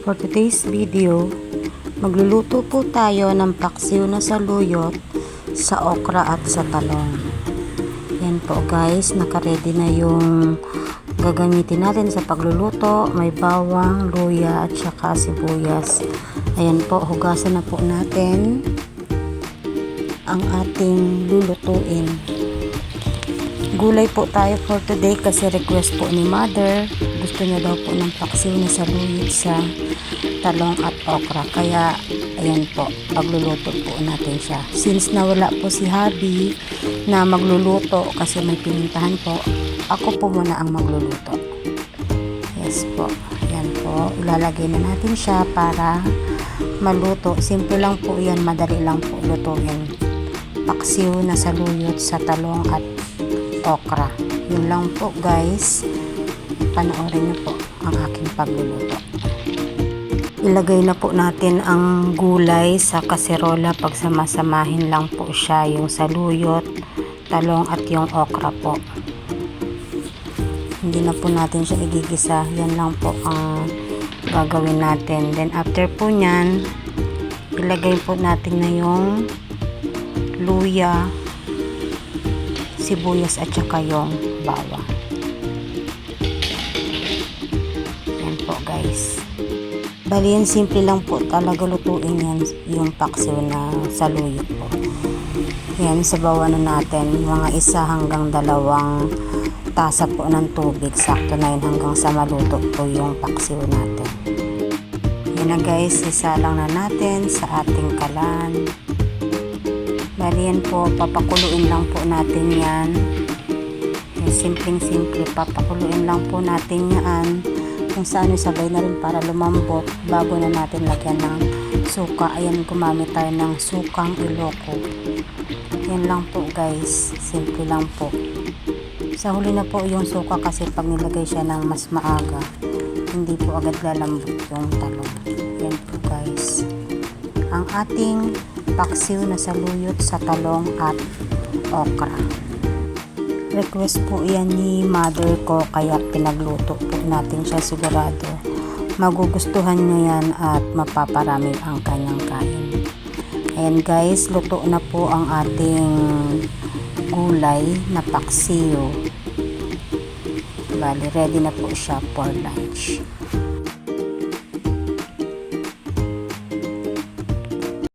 For today's video, magluluto po tayo ng paksiw na saluyot sa okra at sa talong. Yan po guys, nakaredy na yung gagamitin natin sa pagluluto. May bawang, luya at saka sibuyas. Ayan po, hugasan na po natin ang ating lulutuin. Gulay po tayo for today kasi request po ni mother. Gusto niya daw po ng paksiw na saluyot sa talong at okra. Kaya ayan po, pagluluto po natin siya. Since nawala po si hubby na magluluto kasi may pinintahan po, ako po muna ang magluluto. Yes po, ayan po. Ilalagay na natin siya para maluto. Simple lang po yan, madali lang po lutuin. Paksiw na saluyot sa talong at okra. Yun lang po guys. Panoorin niyo po ang aking pagluluto. Ilagay na po natin ang gulay sa kaserola. Pagsamasamahin lang po siya, yung saluyot, talong at yung okra po. Hindi na po natin siya igigisa. Yan lang po ang gagawin natin. Then after po nyan, ilagay po natin na yung luya, sibuyas at saka yung bawang. Yan po guys. Bali yan, simple lang po talaga lutuin yan, yung paksiw na saluyot po. Yan, sabawan na natin mga 1 hanggang 2 tasa po ng tubig. Sakto na yun hanggang sa maluto po yung paksiw natin. Yan na guys, isa lang na natin sa ating kalan. Bali yan po, papakuluin lang po natin yan. Simpleng-simple, papakuluin lang po natin yan. Kung saan sabay na rin para lumambot bago na natin lagyan ng suka. Ayan, gumamit tayo ng sukang Iloko. Yan lang po guys, simple lang po. Sa huli na po yung suka kasi pag nilagay siya ng mas maaga, hindi po agad lalambot yung talong. Yan po guys, ang ating paksiw na saluyot sa talong at okra. Request po yan ni mother ko kaya pinagluto po natin siya. Sigurado magugustuhan niya yan at mapaparami ang kanyang kain. Ayan guys, luto na po ang ating gulay na paksiw. Bali, ready na po siya for lunch.